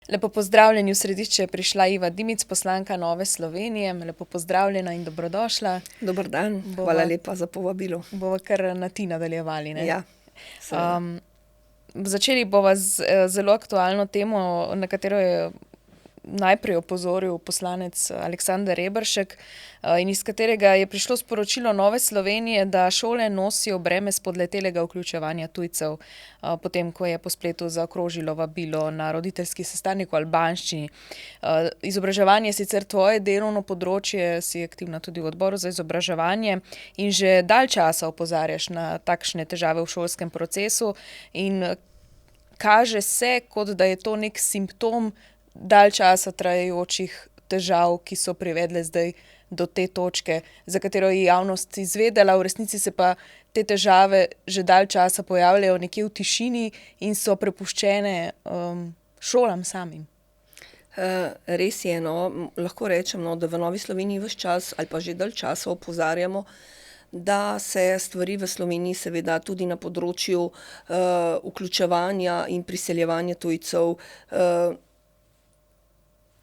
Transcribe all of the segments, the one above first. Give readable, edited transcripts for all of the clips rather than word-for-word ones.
Lepo pozdravljeni, v središče je prišla Iva Dimic, poslanka Nove Slovenije. Lepo pozdravljena in dobrodošla. Dober dan, hvala lepa za povabilo. Bova kar na ti nadaljevali, ne? Ja, seveda. Začeli bova z zelo aktualno temo, na katero je najprej opozoril poslanec Aleksander Reberšek, in iz katerega je prišlo sporočilo Nove Slovenije, da šole nosijo breme spodletelega vključevanja tujcev, potem ko je po spletu zaokrožilo vabilo na roditeljski sestanek v albanščini. Izobraževanje je sicer tvoje delovno področje, si aktivna tudi v odboru za izobraževanje in že dalj časa opozarjaš na takšne težave v šolskem procesu in kaže se, kot da je to nek simptom dalj časa trajajočih težav, ki so privedle zdaj do te točke, za katero je javnost izvedela, v resnici se pa te težave že dalj časa pojavljajo nekje v tišini in so prepuščene šolam samim. Res je, lahko rečem, da v Novi Sloveniji ves čas ali pa že dalj časa opozarjamo, da se stvari v Sloveniji seveda tudi na področju vključevanja in priseljevanja tujcev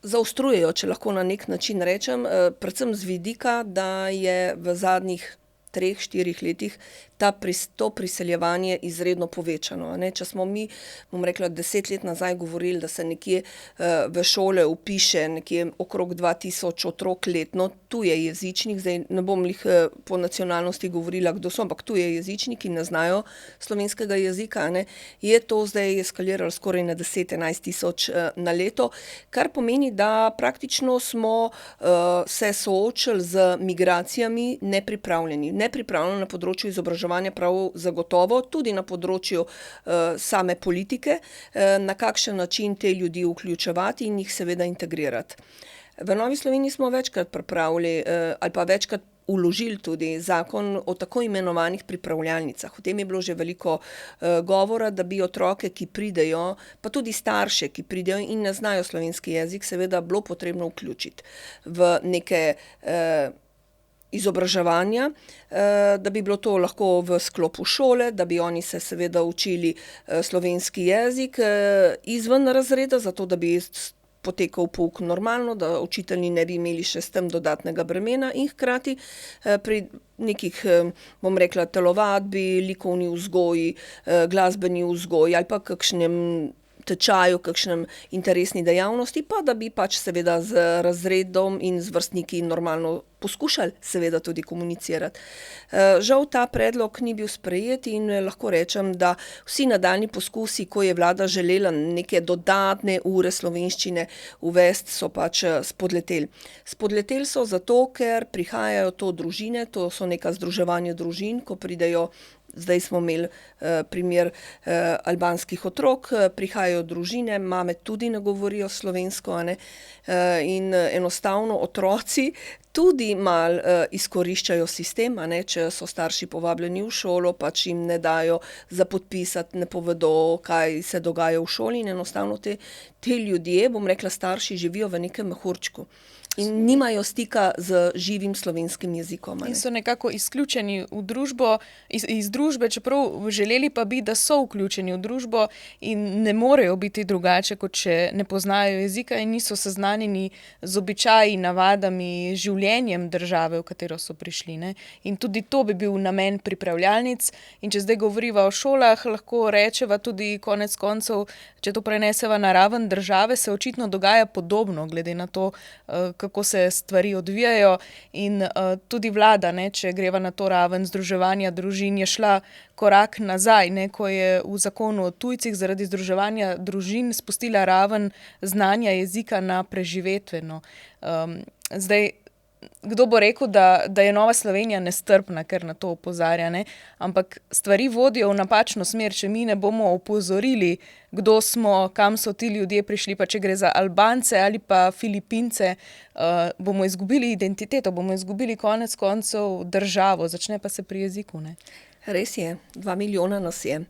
zaostrujejo, če lahko na nek način rečem, predvsem z vidika, da je v zadnjih 3-4 letih to priseljevanje izredno povečano, a ne. Če smo mi, bom rekla, 10 let nazaj govorili, da se nekje v šole vpiše nekje okrog 2000 otrok letno, tujejezičnih, zdaj ne bom glih po nacionalnosti govorila, kdo so, ampak tujejezičniki ne znajo slovenskega jezika, a ne, je to zdaj eskaliralo skoraj na 10-11 tisoč na leto, kar pomeni, da praktično smo se soočili z migracijami nepripravljeni na področju izobraževanja prav zagotovo, tudi na področju same politike, na kakšen način te ljudi vključevati in jih seveda integrirati. V Novi Sloveniji smo večkrat pripravili ali pa večkrat vložili tudi zakon o tako imenovanih pripravljalnicah. O tem je bilo že veliko govora, da bi otroke, ki pridejo, pa tudi starše, ki pridejo in ne znajo slovenski jezik, seveda bilo potrebno vključiti v neke izobraževanja, da bi bilo to lahko v sklopu šole, da bi oni se seveda učili slovenski jezik izven razreda, zato da bi potekal pouk normalno, da učitelji ne bi imeli še s tem dodatnega bremena in hkrati pri nekih, bom rekla, telovadbi, likovni vzgoji, glasbeni vzgoji ali pa kakšnem tečaju, kakšnem interesni dejavnosti, pa da bi pač seveda z razredom in z vrstniki normalno poskušali seveda tudi komunicirati. Žal ta predlog ni bil sprejet in lahko rečem, da vsi nadaljnji poskusi, ko je vlada želela neke dodatne ure slovenščine uvesti, so pač spodleteli. Spodleteli so zato, ker prihajajo to družine, to so neka združevanja družin, ko pridejo. Zdaj smo imeli primer albanskih otrok, prihajajo družine, mame tudi ne govorijo slovensko, a ne, in enostavno otroci tudi malo izkoriščajo sistem, a ne, če so starši povabljeni v šolo, pač jim ne dajo za podpisati, ne povedo, kaj se dogaja v šoli in enostavno ti ljudje, bom rekla, starši živijo v nekem mehurčku. In nimajo stika z živim slovenskim jezikom. In so nekako izključeni v družbo, iz družbe, čeprav želeli pa bi, da so vključeni v družbo in ne morejo biti drugače, kot če ne poznajo jezika in niso seznanjeni z običaji, navadami, življenjem države, v katero so prišli, ne. In tudi to bi bil namen pripravljalnic. In če zdaj govoriva o šolah, lahko rečeva tudi konec koncev, če to preneseva na raven države, se očitno dogaja podobno, glede na to, kako se stvari odvijajo in tudi vlada, ne, če greva na to raven združevanja družin, je šla korak nazaj, ne, ko je v zakonu o tujcih zaradi združevanja družin spustila raven znanja jezika na preživetveno. Zdaj, kdo bo rekel, da je Nova Slovenija nestrpna, ker na to opozarja, ne, ampak stvari vodijo v napačno smer, če mi ne bomo opozorili, kdo smo, kam so ti ljudje prišli, pa če gre za Albance ali pa Filipince, bomo izgubili identiteto, bomo izgubili konec koncev državo, začne pa se pri jeziku, ne. Res je, 2 milijona nas je.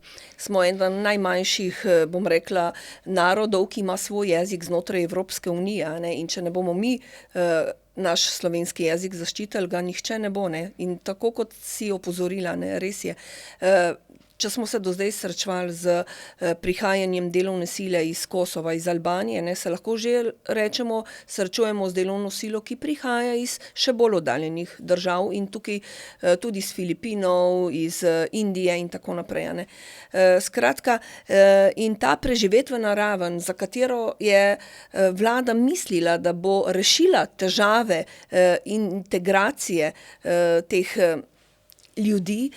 Smo eden najmanjših, bom rekla, narodov, ki ima svoj jezik znotraj Evropske unije, a ne, in če ne bomo mi naš slovenski jezik zaščitili, ga nihče ne bo, ne. In tako kot si opozorila, ne, res je. če smo se do zdaj srečevali z prihajanjem delovne sile iz Kosova, iz Albanije, ne, se lahko že rečemo, srečujemo z delovno silo, ki prihaja iz še bolj oddaljenih držav in tukaj tudi iz Filipinov, iz Indije in tako naprej. Ne. Skratka, in ta preživetvena raven, za katero je vlada mislila, da bo rešila težave integracije teh ljudi,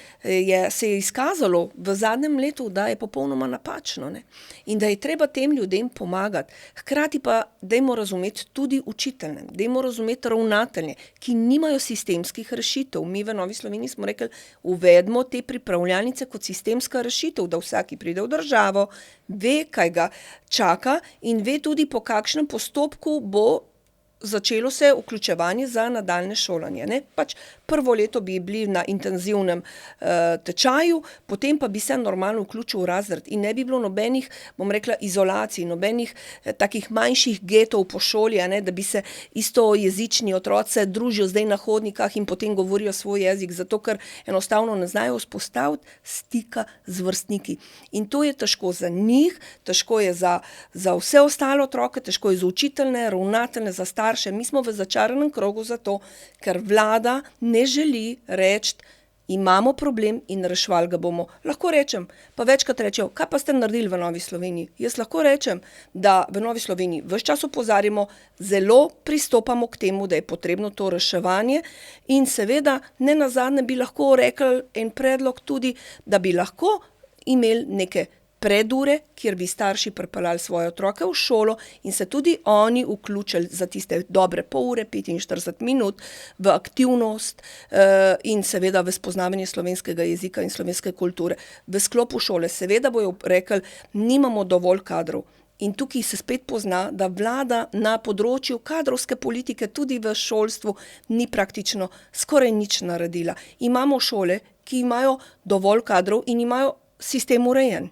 se je izkazalo v zadnjem letu, da je popolnoma napačno, ne? In da je treba tem ljudem pomagati. Hkrati pa dajmo razumeti tudi učitelje, dajmo razumeti ravnatelje, ki nimajo sistemskih rešitev. Mi v Novi Sloveniji smo rekli, uvedimo te pripravljalnice kot sistemska rešitev, da vsaki pride v državo, ve, kaj ga čaka in ve tudi, po kakšnem postopku bo začelo se vključevanje za nadaljne šolanje. Ne? Pač prvo leto bi bili na intenzivnem tečaju, potem pa bi se normalno vključil v razred in ne bi bilo nobenih, bom rekla, izolacij, nobenih takih manjših getov po šoli, ne? Da bi se istojezični otroci družijo zdaj na hodnikah in potem govorijo svoj jezik, zato ker enostavno ne znajo vzpostaviti stika z vrstniki. In to je težko za njih, težko je za vse ostale otroke, težko je za učitelje, ravnatelje, za starše. Mi smo v začaranem krogu zato, ker vlada ne želi reči, imamo problem in reševali ga bomo. Lahko rečem, pa večkrat rečejo, kaj pa ste naredili v Novi Sloveniji? Jaz lahko rečem, da v Novi Sloveniji ves čas opozarjamo, zelo pristopamo k temu, da je potrebno to reševanje in seveda ne nazadnje bi lahko rekli en predlog tudi, da bi lahko imeli neke predure, kjer bi starši pripeljali svoje otroke v šolo in se tudi oni vključili za tiste dobre pol ure, 45 minut v aktivnost in seveda v spoznavanje slovenskega jezika in slovenske kulture. V sklopu šole seveda bojo rekli, nimamo dovolj kadrov. In tukaj se spet pozna, da vlada na področju kadrovske politike tudi v šolstvu ni praktično skoraj nič naredila. Imamo šole, ki imajo dovolj kadrov in imajo sistem urejen.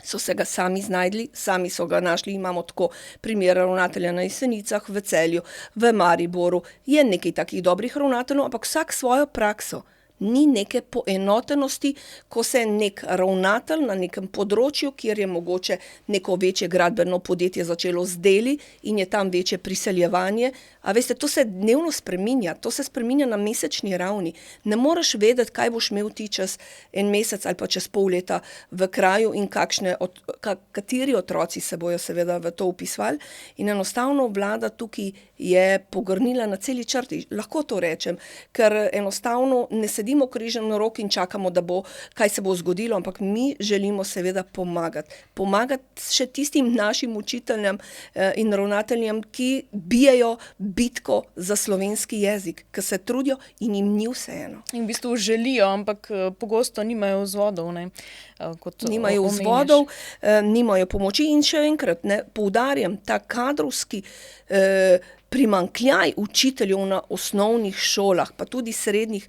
So se ga sami znajdli, sami so ga našli, imamo tako primer ravnatelja na Jesenicah, v Celju, v Mariboru, je nekaj takih dobrih ravnateljev, ampak vsak svojo prakso. Ni neke poenotenosti, ko se nek ravnatelj na nekem področju, kjer je mogoče neko večje gradbeno podjetje začelo z deli in je tam večje priseljevanje. A veste, to se dnevno spreminja, to se spreminja na mesečni ravni. Ne moreš vedeti, kaj boš imel ti čez en mesec ali pa čez pol leta v kraju in kateri otroci se bojo seveda v to vpisovali. In enostavno vlada tukaj je pogrnila na celi črti, lahko to rečem, ker enostavno ne sedimo križem na rok in čakamo, da bo, kaj se bo zgodilo, ampak mi želimo seveda pomagati. Pomagati še tistim našim učiteljem in ravnateljem, ki bijejo bitko za slovenski jezik, ki se trudijo in jim ni vseeno. In v bistvu želijo, ampak pogosto nimajo vzvodov, ne? Kot nimajo vzvodov, nimajo pomoči in še enkrat, ne, poudarjam, ta kadrovski primanjkljaj učiteljev na osnovnih šolah, pa tudi srednjih,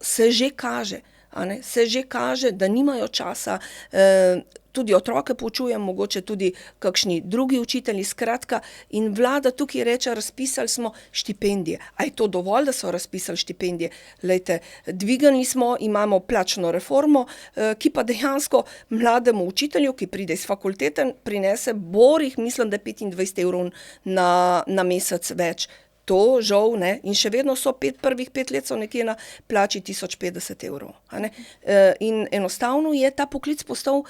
se že kaže, se že kaže, da nimajo časa, tudi otroke poučujem, mogoče tudi kakšni drugi učitelji, skratka, in vlada tukaj reče, razpisali smo štipendije. A je to dovolj, da so razpisali štipendije? Glejte, dvignili smo, imamo plačno reformo, ki pa dejansko mlademu učitelju, ki pride iz fakultete, prinese borih, mislim, da 25 evrov na mesec več. To žal, ne, in še vedno so prvih 5 let so nekje na plači 1050 evrov. In enostavno je ta poklic postal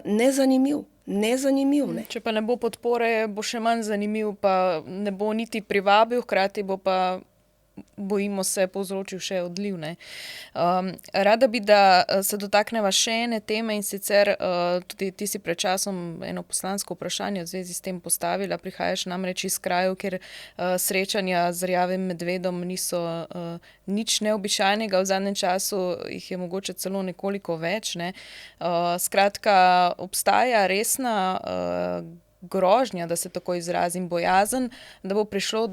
nezanimiv. Ne. Če pa ne bo podpore, bo še manj zanimiv, pa ne bo niti privabil, hkrati bo pa, bojimo se, povzročil še odliv. Ne. Rada bi, da se dotakneva še ene teme in sicer tudi ti si pred časom eno poslansko vprašanje v zvezi s tem postavila. Prihajaš namreč iz krajev, kjer srečanja z rjavim medvedom niso nič neobičajnega, v zadnjem času jih je mogoče celo nekoliko več. Ne. Skratka, obstaja resna grožnja, da se tako izrazim, bojazen, da bo prišlo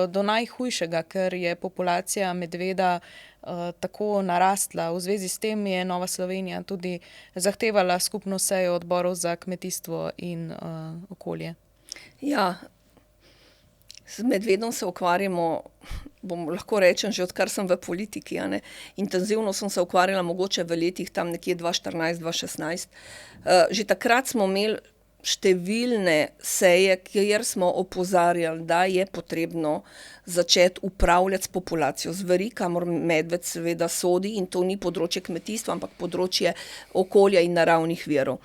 do najhujšega, ker je populacija medveda tako narastla. V zvezi s tem je Nova Slovenija tudi zahtevala skupno sejo odborov za kmetijstvo in okolje. Ja, Z medvedom se ukvarjamo, lahko rečem, že odkar sem v politiki, a ne. Intenzivno sem se ukvarjala mogoče v letih tam nekje 2014-2016. Že takrat smo imeli številne seje, kjer smo opozarjali, da je potrebno začeti upravljati s populacijo zveri, kamor medved seveda sodi, in to ni področje kmetijstva, ampak področje okolja in naravnih virov.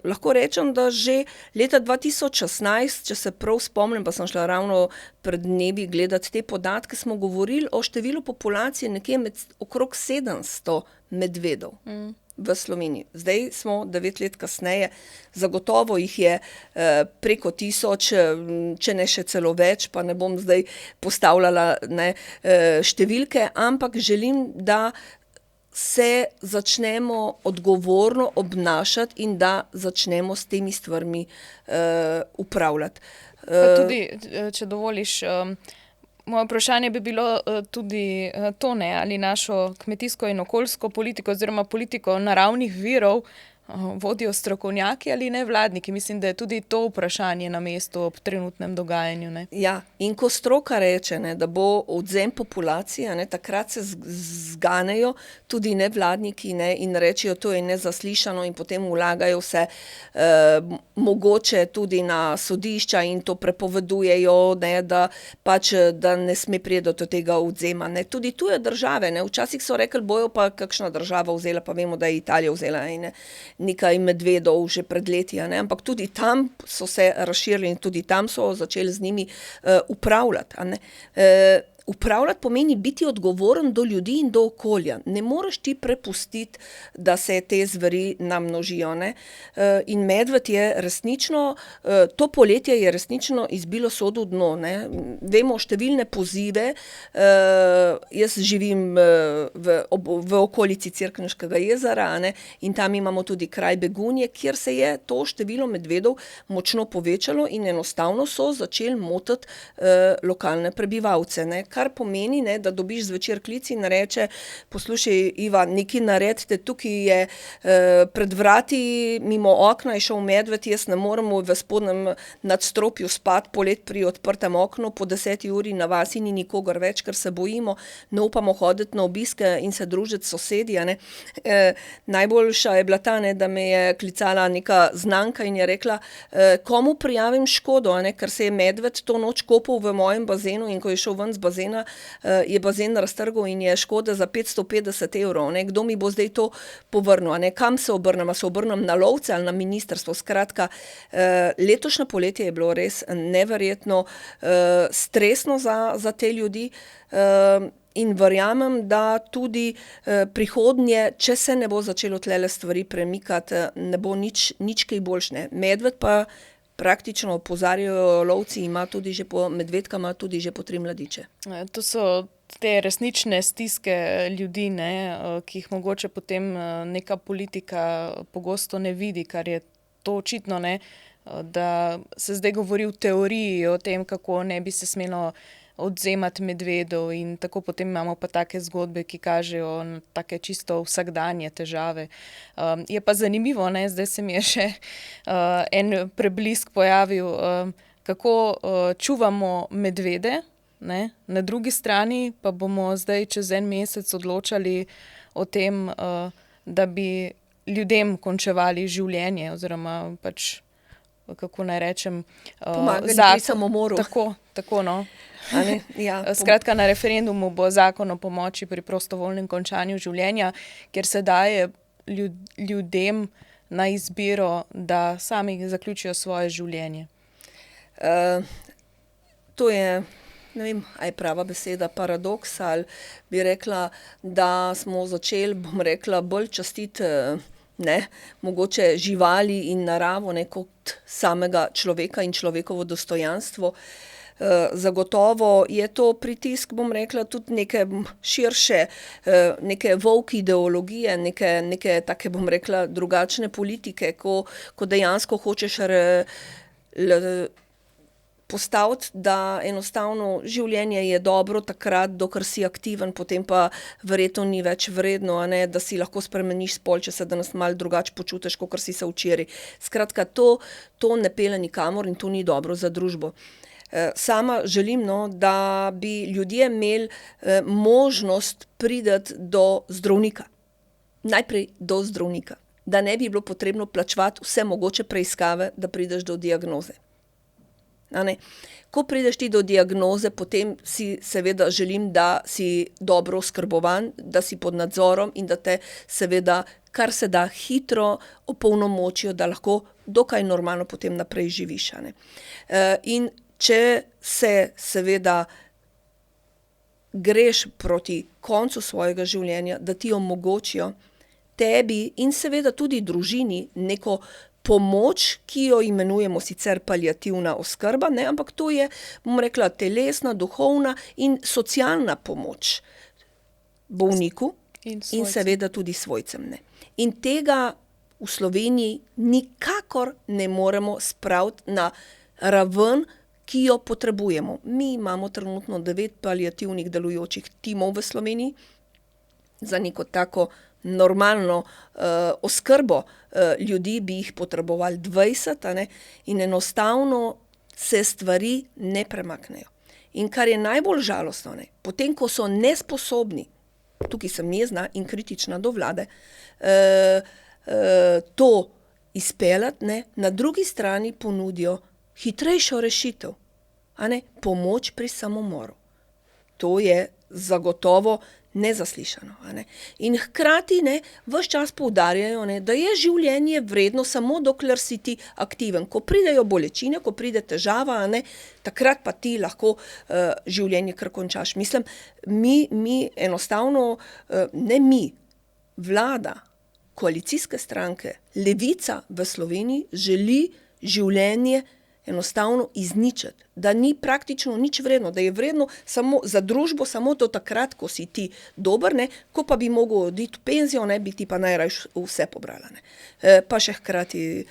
Lahko rečem, da že leta 2016, če se prav spomnim, pa sem šla ravno pred dnevi gledati te podatke, smo govorili o številu populacije nekje okrog 700 medvedov v Sloveniji. Zdaj smo 9 let kasneje, zagotovo jih je preko 1000, če ne še celo več, pa ne bom zdaj postavljala številke, ampak želim, da se začnemo odgovorno obnašati in da začnemo s temi stvarmi upravljati. Pa tudi, če dovoliš, moje vprašanje bi bilo tudi to, ali našo kmetijsko in okoljsko politiko oziroma politiko naravnih virov vodijo strokovnjaki ali nevladniki. Mislim, da je tudi to vprašanje na mestu ob trenutnem dogajanju. Ne? Ja, in ko stroka reče, da bo odvzem populacije, takrat se zganejo tudi nevladniki in rečejo, to je nezaslišano, in potem vlagajo se mogoče tudi na sodišča in to prepovedujejo, da ne sme priti do tega odvzema. Tudi tuje države, včasih so rekli, bojo pa kakšna država vzela, pa vemo, da je Italija vzela nekaj medvedov že pred leti, ampak tudi tam so se razširili in tudi tam so začeli z njimi upravljati. Upravljati pomeni biti odgovoren do ljudi in do okolja. Ne moreš ti prepustiti, da se te zveri namnožijo. In medved je resnično, to poletje je resnično izbilo sodu dno. Vemo številne pozive, jaz živim v okolici Cerkniškega jezera, in tam imamo tudi kraj Begunje, kjer se je to število medvedov močno povečalo in enostavno so začeli motiti lokalne prebivalce. Kar pomeni, da dobiš zvečer klic in reče, poslušaj, Iva, nekaj naredite, tukaj je pred vrati, mimo okna je šel medved, jaz ne morem v spodnjem nadstropju spati polet pri odprtem oknu, po 10 uri na vasi ni nikogar več, ker se bojimo, ne upamo hoditi na obiske in se družiti s sosedi. Najboljša je bila ta, da me je klicala neka znanka in je rekla, komu prijavim škodo, ker se je medved to noč kopal v mojem bazenu, in ko je šel ven z bazena, je bazen raztrgal in je škoda za 550 evrov. Kdo mi bo zdaj to povrnil? Kam se obrnem? Se obrnem na lovce ali na ministrstvo? Skratka, letošnje poletje je bilo res neverjetno stresno za te ljudi. In verjamem, da tudi prihodnje, če se ne bo začelo tlele stvari premikati, ne bo nič kaj boljše. Medved pa praktično opozarjajo lovci, medvedka ima tudi že po 3 mladiče. To so te resnične stiske ljudi, ki jih mogoče potem neka politika pogosto ne vidi, kar je to očitno, da se zdaj govori v teoriji o tem, kako ne bi se smelo odvzemati medvedov, in tako potem imamo pa take zgodbe, ki kažejo na take čisto vsakdanje težave. Je pa zanimivo, zdaj se mi je še en preblisk pojavil, kako čuvamo medvede, na drugi strani pa bomo zdaj čez en mesec odločali o tem, da bi ljudem končevali življenje, oziroma pač, kako naj rečem, pomagali pri samomoru. Tako, no. Ja, Skratka, na referendumu bo zakon o pomoči pri prostovoljnem končanju življenja, kjer se daje ljudem na izbiro, da sami zaključijo svoje življenje. To je, ne vem, a je prava beseda, paradoks, ali bi rekla, da smo začeli, bolj častiti mogoče živali in naravo, kot samega človeka in človekovo dostojanstvo. Zagotovo je to pritisk, tudi neke širše, neke woke ideologije, neke take, drugačne politike, ko dejansko hočeš postaviti, da enostavno življenje je dobro takrat, dokler si aktiven, potem pa verjetno ni več vredno, a ne, da si lahko spremeniš spol, če se danes malo drugače počutiš, kakor si se včeraj. Skratka, to ne pelje nikamor in to ni dobro za družbo. Sama želim, no, da bi ljudje imeli možnost priti do zdravnika. Najprej do zdravnika. Da ne bi bilo potrebno plačevati vse mogoče preiskave, da prideš do diagnoze. A ne? Ko prideš ti do diagnoze, potem si seveda želim, da si dobro oskrbovan, da si pod nadzorom in da te seveda kar se da hitro opolnomočijo, da lahko dokaj normalno potem naprej živiš. A ne? In če se seveda greš proti koncu svojega življenja, da ti omogočijo tebi in seveda tudi družini neko pomoč, ki jo imenujemo sicer paliativna oskrba, ne, ampak to je, bom rekla, telesna, duhovna in socialna pomoč bolniku in seveda tudi svojcem. Ne. In tega v Sloveniji nikakor ne moremo spraviti na raven, ki jo potrebujemo. Mi imamo trenutno 9 paliativnih delujočih timov v Sloveniji za neko tako normalno oskrbo ljudi, bi jih potrebovali 20, a ne, in enostavno se stvari ne premaknejo. In kar je najbolj žalostno, ne, potem, ko so nesposobni, tukaj sem jezna in kritična do vlade, to izpeljati, ne, na drugi strani ponudijo hitrejšo rešitev, a ne, pomoč pri samomoru. To je zagotovo nezaslišano. A ne? In hkrati ves čas poudarjajo, da je življenje vredno samo dokler si ti aktiven. Ko pridejo bolečine, ko pride težava, a ne, takrat pa ti lahko življenje kar končaš. Mislim, mi enostavno, ne mi, vlada, koalicijske stranke, levica v Sloveniji želi življenje enostavno izničiti, da ni praktično nič vredno, da je vredno samo za družbo, samo do takrat, ko si ti dober, ne, ko pa bi mogel oditi v penzijo, ne, bi ti pa najraje vse pobrala. Ne. Pa še hkrati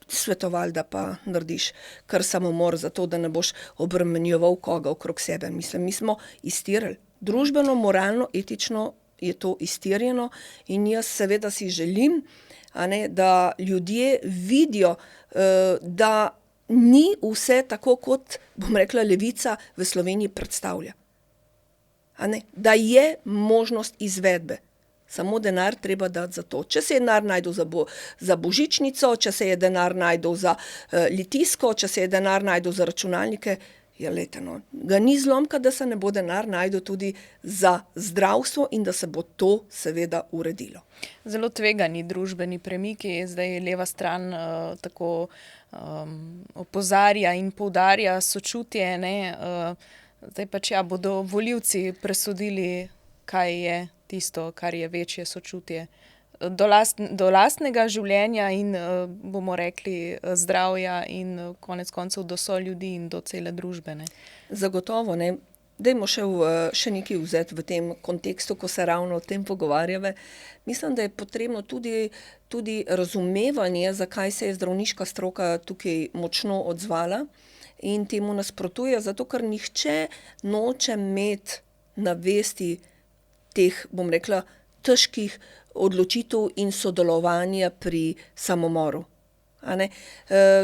svetovali, da pa narediš kar samomor za to, da ne boš obremenjeval koga okrog sebe. Mislim, mi smo iztirali. Družbeno, moralno, etično je to iztirjeno in jaz seveda si želim, a ne, da ljudje vidijo, da ni vse tako, kot, bom rekla, levica v Sloveniji predstavlja. A ne? Da je možnost izvedbe. Samo denar treba dati za to. Če se je denar najdel za božičnico, če se je denar najdel za litijsko, če se je denar najdel za računalnike, ja, lejte, no, ga ni zlomka, da se ne bo denar najdel tudi za zdravstvo in da se bo to seveda uredilo. Zelo tvegani družbeni premiki, zdaj leva stran tako opozarja in poudarja sočutje, ne, zdaj pač bodo volivci presodili, kaj je tisto, kar je večje sočutje do lastnega življenja in bomo rekli zdravja in konec koncev do soljudi in do cele družbe. Ne. Zagotovo, ne. Dajmo še nekaj vzeti v tem kontekstu, ko se ravno o tem pogovarjave. Mislim, da je potrebno tudi razumevanje, zakaj se je zdravniška stroka tukaj močno odzvala in temu nasprotuje, zato ker nihče noče imeti na vesti teh, bom rekla, težkih odločitev in sodelovanja pri samomoru. A ne?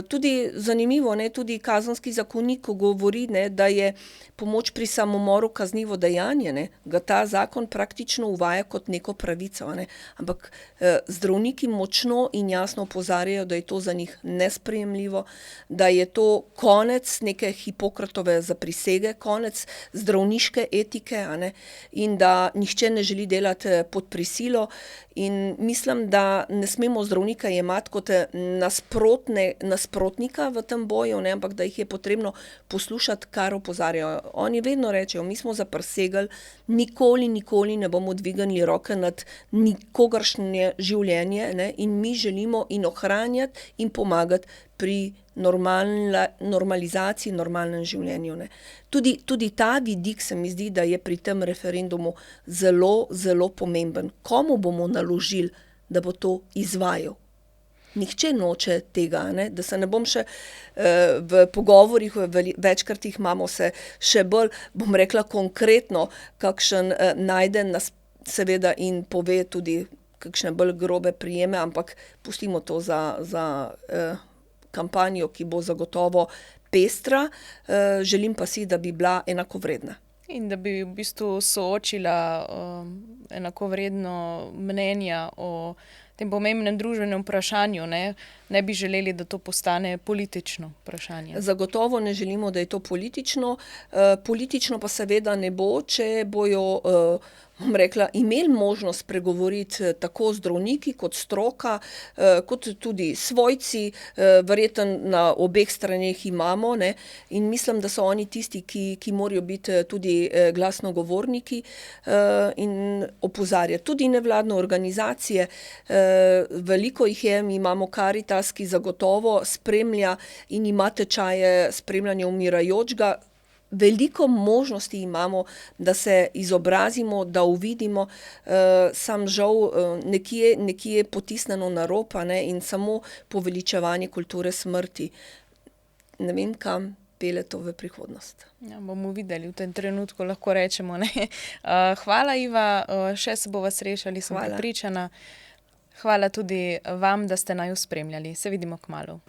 Tudi zanimivo, ne, tudi kazenski zakonik govori, ne, da je pomoč pri samomoru kaznivo dejanje, ne, ga ta zakon praktično uvaja kot neko pravico, ne, ampak zdravniki močno in jasno opozarjajo, da je to za njih nesprejemljivo, da je to konec neke Hipokratove zaprisege, konec zdravniške etike, a ne, in da nihče ne želi delati pod prisilo in mislim, da ne smemo zdravnika jemati kot nasprotnika v tem boju, ne, ampak da jih je potrebno poslušati, kar opozarjajo. Oni vedno rečejo, mi smo zaprisegli, nikoli ne bomo dvignili roke nad nikogaršnje življenje, ne, in mi želimo in ohranjati in pomagati pri normalizaciji, normalnem življenju. Ne. Tudi ta vidik se mi zdi, da je pri tem referendumu zelo, zelo pomemben. Komu bomo naložili, da bo to izvajal? Nihče noče tega, ne? Da se ne bom še v pogovorih, večkrat jih imamo se še bolj, bom rekla, konkretno, kakšen najde nas seveda in pove tudi kakšne bolj grobe prijeme, ampak pustimo to za kampanjo, ki bo zagotovo pestra. Želim pa si, da bi bila enakovredna. In da bi v bistvu soočila enakovredno mnenja o tem pomembnem družbenem vprašanju, ne? Ne bi želeli, da to postane politično vprašanje. Zagotovo ne želimo, da je to politično. Politično pa seveda ne bo, če bojo, bom rekla, imeli možnost pregovoriti tako zdravniki kot stroka, kot tudi svojci, verjetno na obeh straneh imamo, ne, in mislim, da so oni tisti, ki morajo biti tudi glasnogovorniki in opozarjati. Tudi nevladne organizacije, veliko jih je, mi imamo Karitas, ki zagotovo spremlja in ima tečaje spremljanja umirajočega. Veliko možnosti imamo, da se izobrazimo, da uvidimo, sam žal nekje potisnjeno na rob, a ne, in samo poveličevanje kulture smrti. Ne vem, kam pelje to v prihodnost. Ja, bomo videli, v tem trenutku lahko rečemo, ne. Hvala, Iva, še se bova srečali, sem prepričana. Hvala tudi vam, da ste naju spremljali. Se vidimo kmalu.